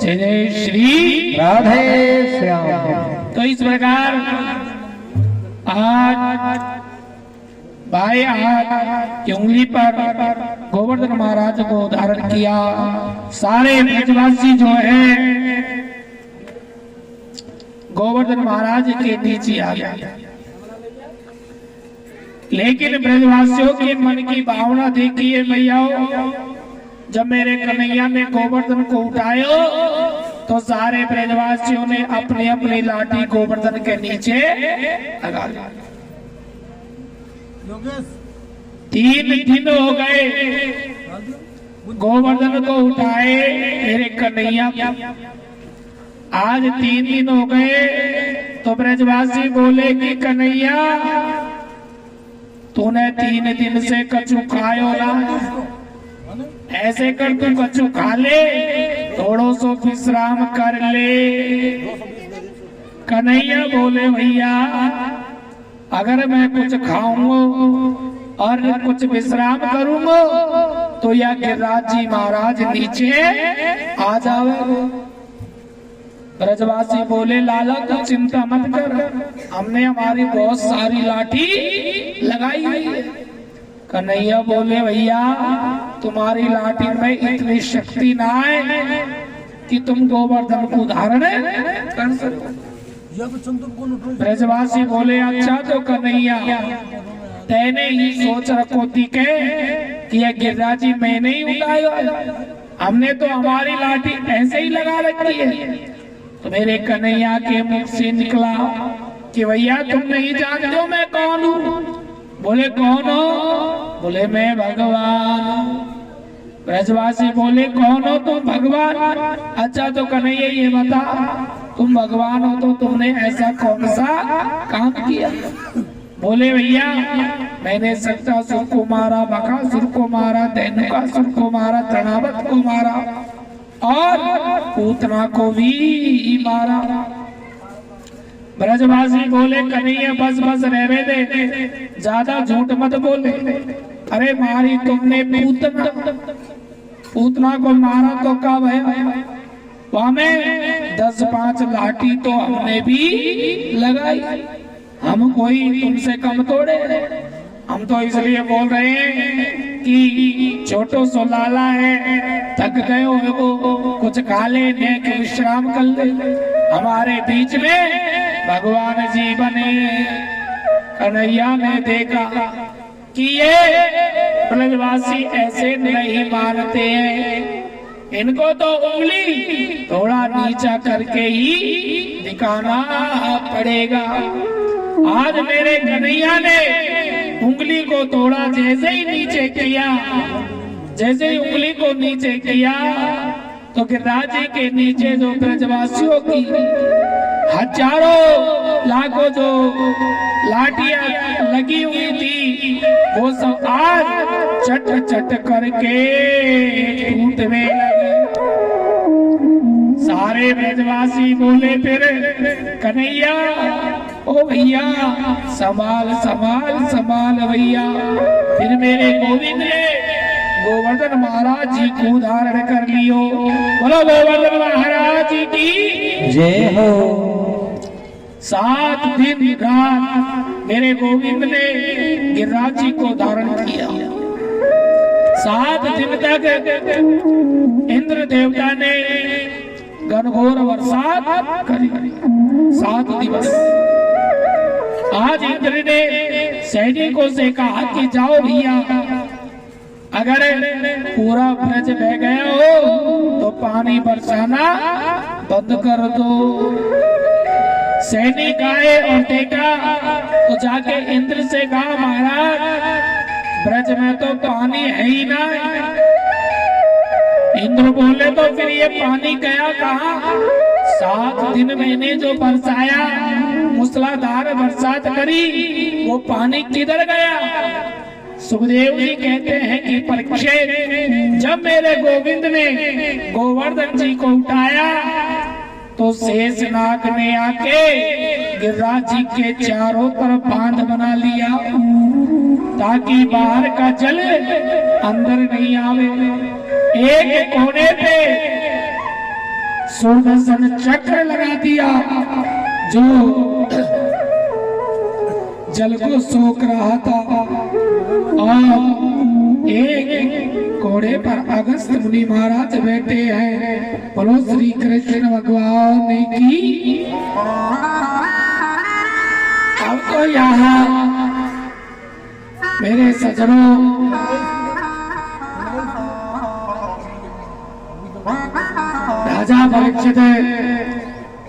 जय जय श्री राधे श्याम। तो इस प्रकार आज बाएं हाथ की उंगली पर गोवर्धन महाराज को धारण किया। सारे ब्रजवासी जो है गोवर्धन महाराज के नीचे आ गए, लेकिन ब्रजवासियों के मन की भावना देखिए भैया, जब मेरे कन्हैया ने गोवर्धन को उठायो तो सारे ब्रजवासियों ने अपनी अपनी लाठी गोवर्धन के नीचे लगा ली। 3 दिन हो गए गोवर्धन को उठाए मेरे कन्हैया, आज 3 दिन हो गए। तो ब्रजवासी बोले कि कन्हैया तूने 3 दिन से कछु खायो ना, ऐसे कर तू कछु खा ले, थोड़ो सो विश्राम कर ले। कन्हैया बोले भैया अगर मैं कुछ खाऊंगा और कुछ विश्राम करूंगा तो या गिरिराज जी महाराज नीचे आ जाओगे। ब्रजवासी बोले लाला तू चिंता मत कर, हमने हमारी बहुत सारी लाठी लगाई हुई है। कन्हैया बोले भैया तुम्हारी लाठी में इतनी शक्ति ना है कि तुम गोवर्धन को धारण कर सको। ब्रजवासी बोले अच्छा तो कन्हैया तेने ही सोच रखो थी कि ये गिरिराज जी मैंने ही उठाया, हमने तो हमारी लाठी ऐसे ही लगा रखी है। तो मेरे कन्हैया के मुख से निकला कि भैया तुम नहीं जानते हो मैं कौन हूँ। बोले कौन हो? बोले मैं भगवान। ब्रजवासी बोले कौन हो तुम? भगवान। अच्छा तो कन्हैया ये बता तुम भगवान हो तो तुमने ऐसा कौन सा काम किया? बोले भैया मैंने सत्तासुर को मारा, बकासुर को मारा, धेनुकासुर को मारा, तृणावत को मारा और पूतना को भी मारा। ब्रजवासी बोले कन्हैया बस बस रहने दे, ज्यादा झूठ मत बोले। अरे मारी तुमने पूतना को मारा तो कब है? वहां में 10-5 लाठी तो हमने भी लगाई, हम कोई तुमसे कम थोड़े। हम तो इसलिए बोल रहे हैं कि छोटो सो लाला है, थक गए हो कुछ खा ले, नेक विश्राम कर ले। हमारे बीच में भगवान जी बने। कन्हैया ने देखा कि ये ब्रजवासी ऐसे नहीं मानते हैं, इनको तो उंगली थोड़ा नीचा करके ही दिखाना पड़ेगा। आज मेरे कन्हैया ने उंगली को थोड़ा जैसे ही नीचे किया, जैसे ही उंगली को नीचे किया तो गिरिराज जी के नीचे जो ब्रजवासियों की हजारों लाखों जो लाठियां लगी हुई थी वो सब आज चट चट करके टूटने लगे। सारे ब्रजवासी बोले फिर कन्हैया ओ भैया संभाल संभाल संभाल भैया। फिर मेरे गोविंद ने गोवर्धन महाराज जी को धारण कर लियो। बोलो गोवर्धन महाराज जी की जय हो। 7 दिन रात मेरे गोविंद ने गिरिराज जी को धारण किया। 7 दिन तक इंद्र देवता ने घनघोर बरसात करी। 7 दिवस। आज इंद्र ने सैनिकों से कहा कि जाओ भैया, अगर पूरा ब्रज बह गया हो तो पानी बरसाना बंद कर दो। सैनिक आए और देखा तो जाके इंद्र से कहा महाराज ब्रज में तो पानी है ही ना। इंद्र बोले तो फिर ये पानी गया कहाँ? 7 दिन मैंने जो बरसाया, मूसलाधार बरसात करी, वो पानी किधर गया? सुखदेव जी कहते हैं कि परीक्षित जब मेरे गोविंद ने गोवर्धन जी को उठाया तो शेषनाग ने आके गिरिराज जी के चारों तरफ बांध बना लिया ताकि बाहर का जल अंदर नहीं आवे। एक कोने पे सुदर्शन चक्र लगा दिया जो जल को सोख रहा था। और एक घोड़े पर अगस्त मुनि महाराज बैठे हैं। बोलो श्री कृष्ण भगवान की। अब तो यहाँ मेरे सजनों राजा परीक्षित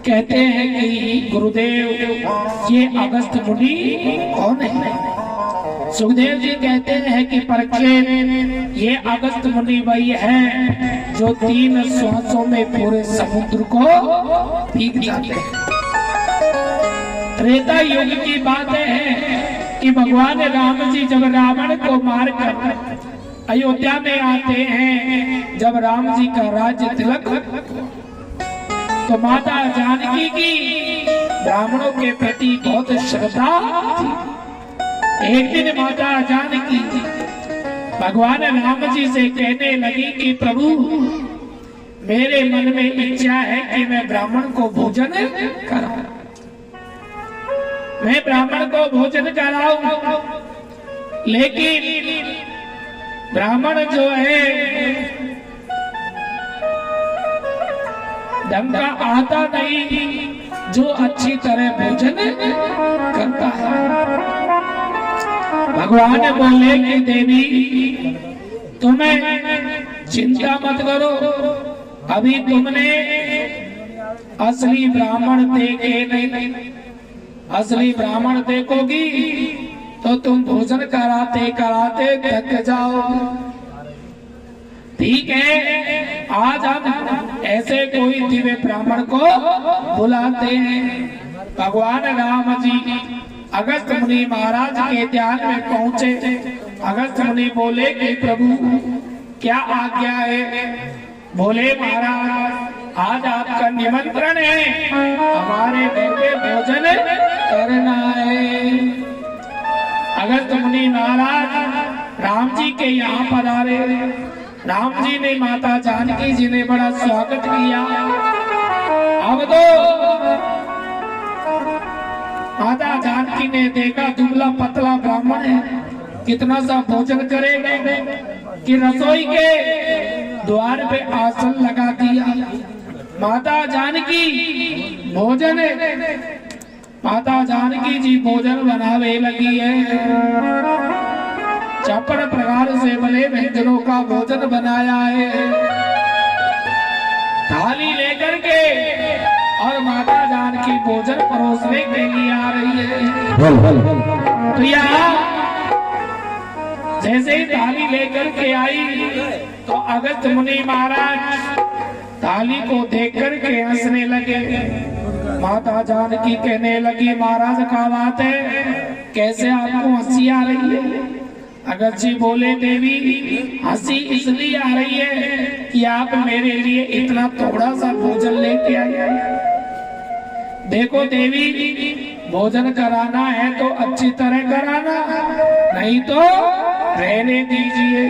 कहते हैं कि गुरुदेव ये अगस्त मुनि कौन है? सुखदेव जी कहते हैं कि परीक्षित ये अगस्त मुनि वही है जो 3 श्वासों में पूरे समुद्र को पीक जाते हैं। त्रेता युग की बात है कि भगवान राम जी जब रावण को मारकर अयोध्या में आते हैं, जब राम जी का राज्य तिलक, तो माता जानकी की ब्राह्मणों के प्रति बहुत श्रद्धा थी। एक दिन माता जानकी भगवान राम जी से कहने लगी कि प्रभु मेरे मन में इच्छा है कि मैं ब्राह्मण को भोजन कराऊं, मैं ब्राह्मण को भोजन कराऊं, लेकिन ब्राह्मण जो है ढंग का आता नहीं जो अच्छी तरह भोजन करता है। भगवान बोले कि देवी तुम्हें चिंता मत करो, अभी तुमने असली ब्राह्मण देखे नहीं, असली ब्राह्मण देखोगी तो तुम भोजन कराते कराते थक जाओ। ठीक है, आज हम ऐसे कोई दिव्य ब्राह्मण को बुलाते हैं। भगवान राम जी अगस्त मुनि महाराज के ध्यान में पहुंचे। अगस्त मुनि बोले कि प्रभु क्या आज्ञा है? बोले महाराज आज आपका निमंत्रण है, हमारे घर पे भोजन करना है। अगस्त मुनि महाराज राम जी के यहाँ पधारे। राम जी ने माता जानकी जी ने बड़ा स्वागत किया। अब तो माता जानकी ने देखा दुबला पतला ब्राह्मण है, कितना सा भोजन करेगा, कि रसोई के द्वार पे आसन लगा दिया। माता जानकी भोजन, माता जानकी जी भोजन बनावे लगी है। चपड़ प्रकार से बने व्यंजनों का भोजन बनाया है। थाली लेकर के और माता जानकी भोजन परोसने के लिए आ रही है। तो यहाँ जैसे ही थाली लेकर के आई तो अगस्त मुनि महाराज थाली को देख कर के हंसने लगे। माता जानकी कहने लगी महाराज क्या बात है, कैसे आपको हंसी आ रही है? अगस्त जी बोले देवी हंसी इसलिए आ रही है कि आप मेरे लिए इतना थोड़ा सा भोजन लेके आए। देखो देवी भोजन कराना है तो अच्छी तरह कराना, नहीं तो रहने दीजिए।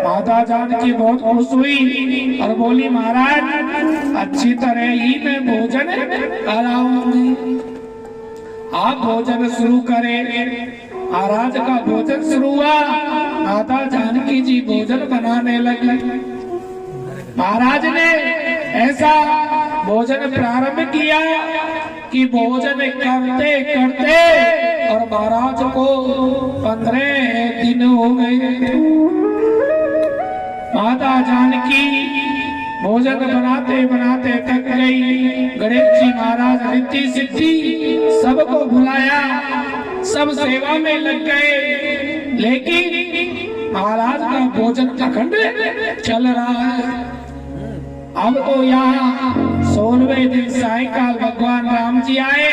माता जानकी बहुत खुश हुई और बोली महाराज अच्छी तरह ही मैं भोजन कराऊंगी, आप भोजन शुरू करें। महाराज का भोजन शुरू हुआ। माता जानकी जी भोजन बनाने लगी। महाराज ने ऐसा भोजन प्रारंभ किया कि भोजन करते करते और महाराज को 15 दिन हो गए। माता जानकी भोजन बनाते बनाते थक गई। गणेश जी महाराज रिद्धि सिद्धि सबको बुलाया, सब सेवा में लग गए, लेकिन महाराज का भोजन अखंड चल रहा है। अब तो यहाँ 16वें दिन सायंकाल भगवान राम जी आए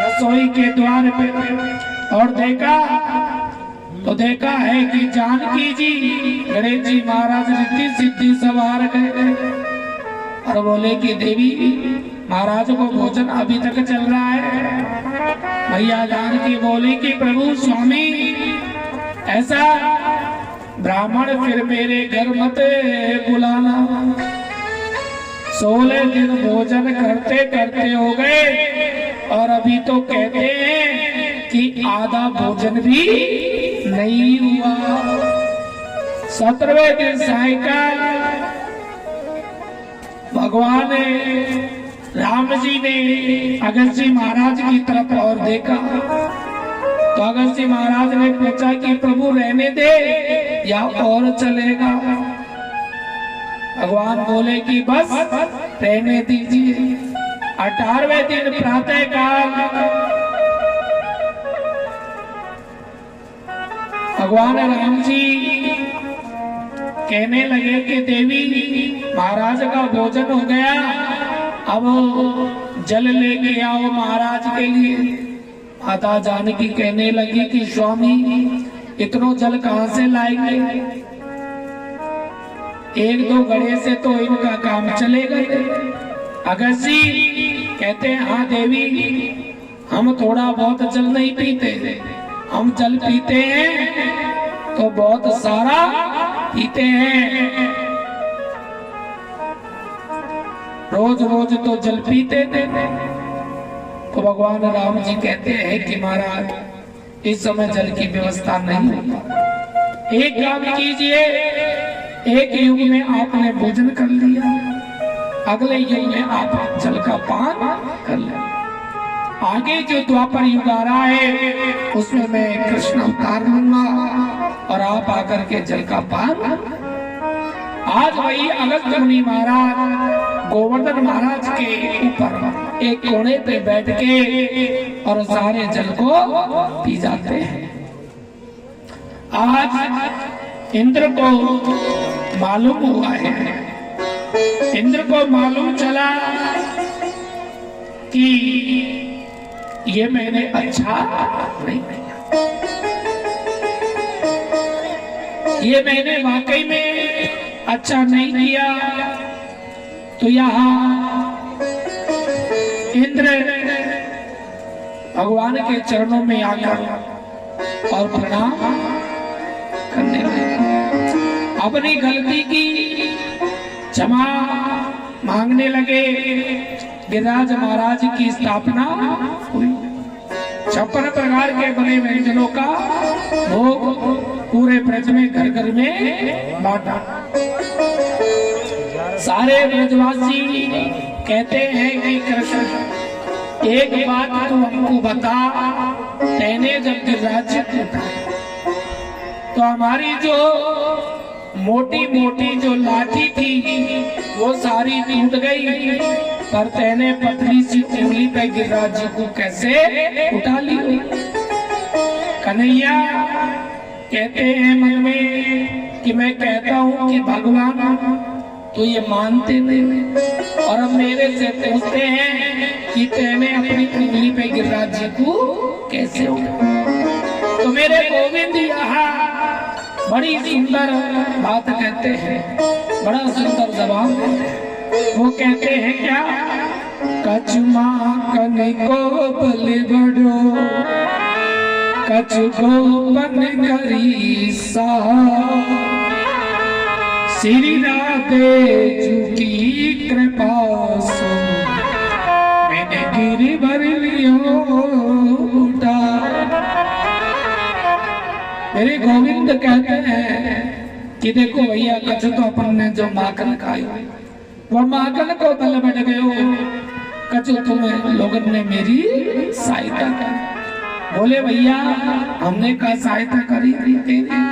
रसोई के द्वार पे और देखा है कि जानकी जी गणेश जी महाराज रिद्धि सिद्धि सब हार गए और बोले कि देवी महाराज को भोजन अभी तक चल रहा है। भैया जानकी बोली कि प्रभु स्वामी ऐसा ब्राह्मण फिर मेरे घर मत बुलाना। 16 दिन भोजन करते करते हो गए और अभी तो कहते हैं कि आधा भोजन भी नहीं हुआ। 17वें दिन सायंकाल भगवान राम जी ने अगस्त जी महाराज की तरफ और देखा तो अगस्त जी महाराज ने पूछा कि प्रभु रहने दे या और चलेगा। भगवान बोले कि बस रहने दीजिए। 18वें दिन प्रातः काल भगवान राम जी कहने लगे कि देवी महाराज का भोजन हो गया, अब जल लेके आओ महाराज के लिए। माता जानकी कहने लगी कि स्वामी इतना जल कहां से लाएंगे, 1-2 घड़े से तो इनका काम चलेगा। अगस्त जी कहते हैं हाँ देवी, हम थोड़ा बहुत जल नहीं पीते, हम जल पीते हैं तो बहुत सारा पीते हैं, रोज रोज तो जल पीते थे। तो भगवान राम जी कहते हैं कि महाराज इस समय जल की व्यवस्था नहीं होती, एक काम कीजिए, एक युग में आपने भोजन कर लिया, अगले युग में आप जल का पान कर लें। आगे जो द्वापर युग आ रहा है उसमें मैं कृष्ण अवतार लूंगा और आप आकर के जल का पान। आज वही अगस्त मुनि महाराज गोवर्धन महाराज के ऊपर एक कोने पे बैठ के और सारे जल को पी जाते हैं। आज इंद्र को मालूम हुआ है, इंद्र को मालूम चला कि ये मैंने अच्छा नहीं किया, ये मैंने वाकई में अच्छा नहीं किया। तो यहाँ इंद्र भगवान के चरणों में आकर और प्रणाम करने लगे, अपनी गलती की क्षमा मांगने लगे। गिरिराज महाराज की स्थापना हुई, 56 प्रकार के बने व्यंजनों का भोग पूरे ब्रज में घर घर में बांटा। सारे ब्रजवासी कहते हैं कि कृष्ण एक बात तू हमको बता, तेने जब गिरिराज तो हमारी जो मोटी मोटी जो लाठी थी वो सारी टूट गई, पर तेने पतली सी उंगली पे गिरिराज जी को कैसे उठा ली। कन्हैया कहते हैं मन में कि मैं कहता हूँ कि भगवान तो ये मानते नहीं, और अब मेरे से पूछते हैं कि तेने अपनी उंगली पे गिरिराज जी को कैसे उठा। तो मेरे गोविंद यहाँ बड़ी सुंदर बात कहते हैं, बड़ा सुंदर जवाब देते हैं। वो कहते हैं क्या, कछुमा कन को बल बड़ो, कछु गोपन करी सा, श्री राधे झुकी कृपा सो, मैंने गिरी भर लियो उठा। मेरे गोविंद कहते हैं कि देखो भैया, कछु तो अपन ने जो माखन खाई वो माखन को बल बढ़ गयो, कछु तुम्हें लोगन ने मेरी सहायता की। बोले भैया हमने का सहायता करी थी तेरी।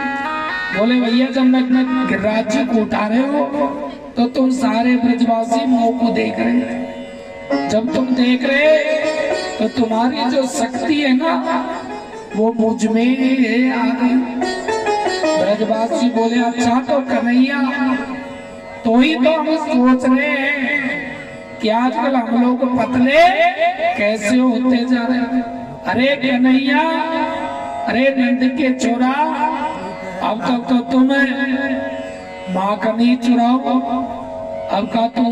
बोले भैया जब मैं गिरिराज जी को उठा रहे हो तो तुम सारे ब्रजवासी मुंह को देख रहे, जब तुम देख रहे तो तुम्हारी जो शक्ति है ना वो मुझ में आ गई। ब्रजवासी बोले अच्छा तो कन्हैया, तो ही तो हम सोच रहे हैं कि आजकल हम लोग पतले कैसे होते जा रहे हैं। अरे कन्हैया, अरे नंद के चोरा, अब तक तो तुम माखनी चुराओ, अब का तो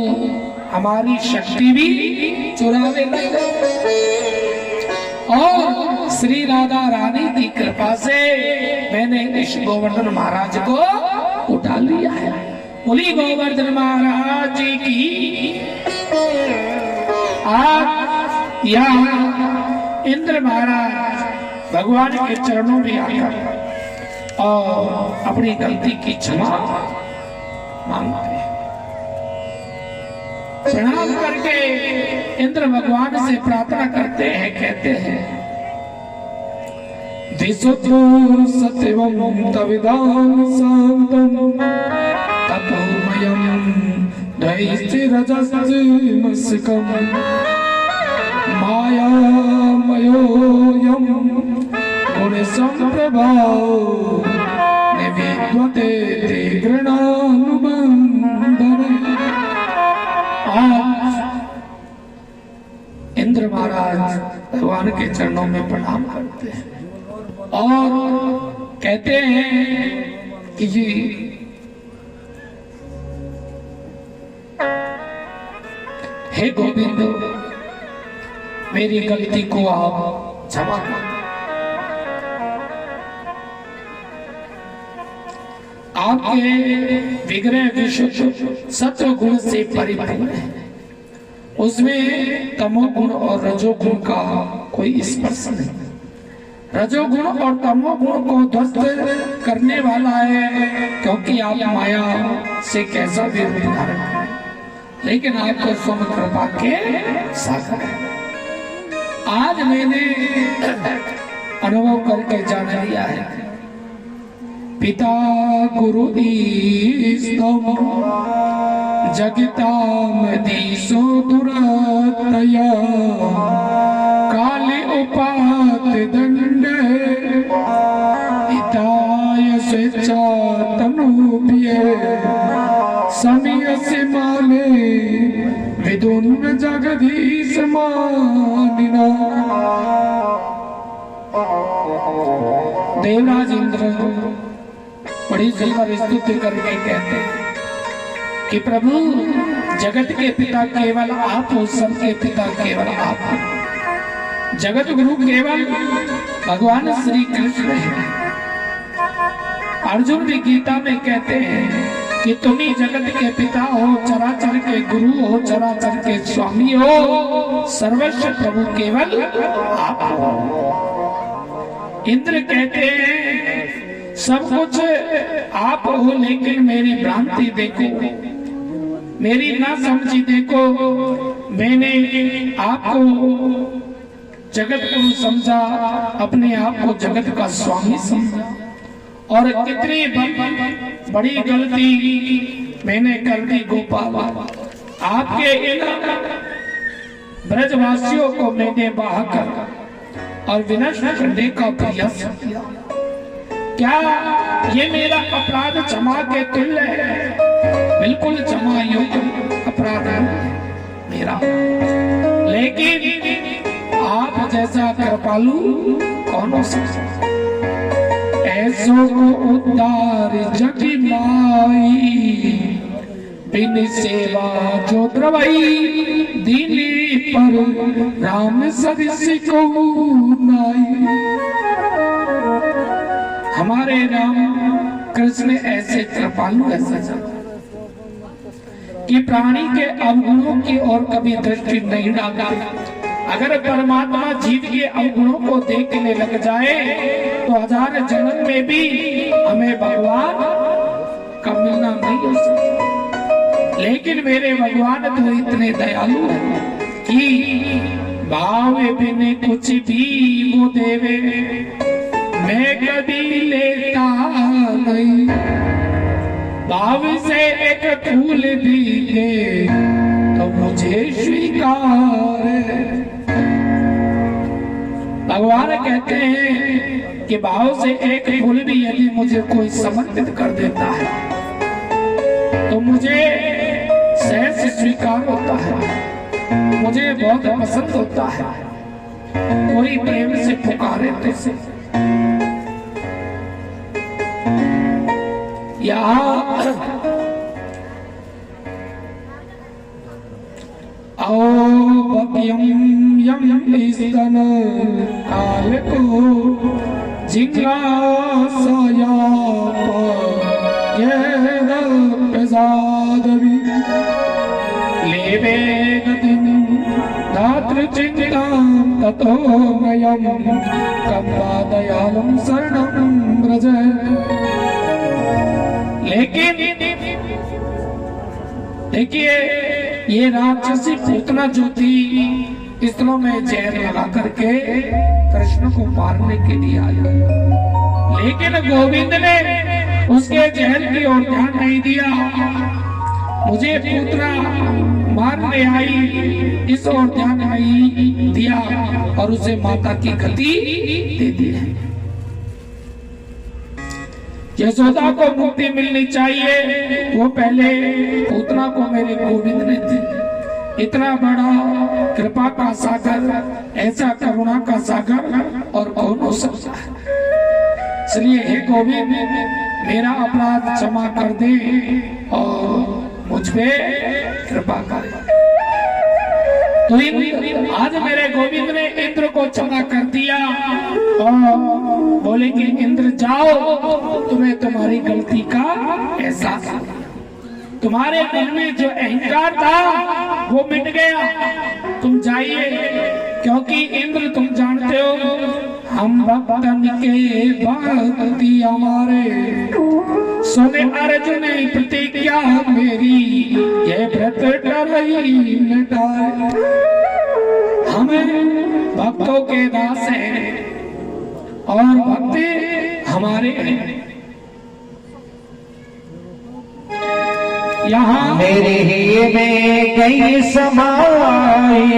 हमारी शक्ति भी चुराने लगे। और श्री राधा रानी की कृपा से मैंने इस गोवर्धन महाराज को उठा लिया है। बोली गोवर्धन महाराज की या इंद्र महाराज भगवान के चरणों में आकर और अपनी गलती की क्षमा मांगते हैं। प्रणाम करके इंद्र भगवान से प्रार्थना करते हैं, कहते हैं दिशोतु सत्यवं तविदां शांतं तपोमयं दैस्तिरजस्मस्कं मायामयोऽयं गुणसम्प्रभावो निविद्यते ते गृणानुबन्धने। आज इंद्र महाराज भगवान के चरणों में प्रणाम करते हैं और कहते हैं कि जी हे गोविंद, मेरी गलती को आप क्षमा करें। आपके विग्रह विशुद्ध सत्व गुण से परिपूर्ण है, उसमें तमोगुण और रजोगुण का कोई स्पर्श नहीं। रजोगुण और तमोगुण को ध्वस्त करने वाला है, क्योंकि आप माया से कैसा भी रूप धारण करें, लेकिन आपको स्वयं कृपा के सागर है। आज मैंने अनुभव करके जान लिया है, पिता गुरु ईस्तम जगतामदीसो दुरतया काले उपात दंड हिताय स्वेच्छा तनुप्य समीयस्य माने विदुन्न जगदीश मानिना। देवराज इंद्र बड़ी सुंदर स्तुति करके कहते हैं कि प्रभु, जगत के पिता केवल आप हो, सबके पिता केवल आप हो। जगत गुरु केवल भगवान श्री कृष्ण है। अर्जुन भी गीता में कहते हैं कि तुम ही जगत के पिता हो, चराचर के गुरु हो, चराचर के स्वामी हो, सर्वस्व प्रभु केवल आप हो। इंद्र कहते हैं सब कुछ आप हो, लेकिन मेरी भ्रांति देखो, मेरी ना समझी देखो। मैंने आपको जगत को समझा, अपने आप को जगत का स्वामी समझा, और कितनी बड़ी गलती मैंने कर दी गोपाल। आपके इन ब्रजवासियों को मैंने बहाकर और विनष्ट करने का प्रयास किया। क्या ये मेरा अपराध क्षमा के तुल्य है? बिल्कुल क्षमा योग्य अपराध है मेरा, लेकिन आप जैसा कृपालु कौन हो सकता? ऐसो को उद्धार जग माई, बिन सेवा जो द्रवई दीनी पर राम सरिस को नाई। हमारे राम कृष्ण ऐसे कृपालु है सजन कि प्राणी के अवगुणों की ओर कभी दृष्टि नहीं डालता। अगर परमात्मा जीव के अवगुणों को देखने लग जाए तो 1000 जन्म में भी हमें भगवान का मिलना नहीं हो सकता। लेकिन मेरे भगवान तो इतने दयालु हैं कि भाव बिन कुछ भी वो देवे, मैं कभी लेता नहीं। भाव से एक फूल भी दे तो मुझे स्वीकार है। भगवान कहते हैं कि भाव से एक फूल भी यदि मुझे कोई समर्पित कर देता है तो मुझे सहज स्वीकार होता है, मुझे बहुत पसंद होता है। कोई प्रेम से पुकारे तो से आओ बकियम यम स्तन काल को जिज्ञासाया प्रसादवी लेवे गतिम धातृ चिंता ततो नयम कम्बा दयालुम शरणम ब्रज। लेकिन देखिए ये राक्षसी पूतना जो थी स्त्रों में जहर लगा करके कृष्ण को मारने के लिए आया, लेकिन गोविंद ने उसके जहर की ओर ध्यान नहीं दिया। मुझे पूतना मारने आई इस ओर ध्यान नहीं दिया और उसे माता की गति दे दी। यशोदा को मुक्ति मिलनी चाहिए, वो पहले पूतना को मेरे गोविंद ने दी। इतना बड़ा कृपा का सागर, ऐसा करुणा का सागर और कौन हो सकता है। इसलिए हे गोविंद मेरा अपराध क्षमा कर दे और मुझ पे कृपा कर। तो आज मेरे गोविंद ने इंद्र को क्षमा कर दिया और बोले कि इंद्र जाओ, तुम्हें तुम्हारी गलती का एहसास हो, तुम्हारे दिल में जो अहंकार था वो मिट गया, तुम जाइए। क्योंकि इंद्र तुम जानते हो हम भक्तन के भक्ति हमारे, सुने अर्जुन प्रतिज्ञा मेरी, ये व्रत टलई न टारे। हमें भक्तों के दास हैं और भक्ति हमारे यहाँ मेरे ही में गई समाई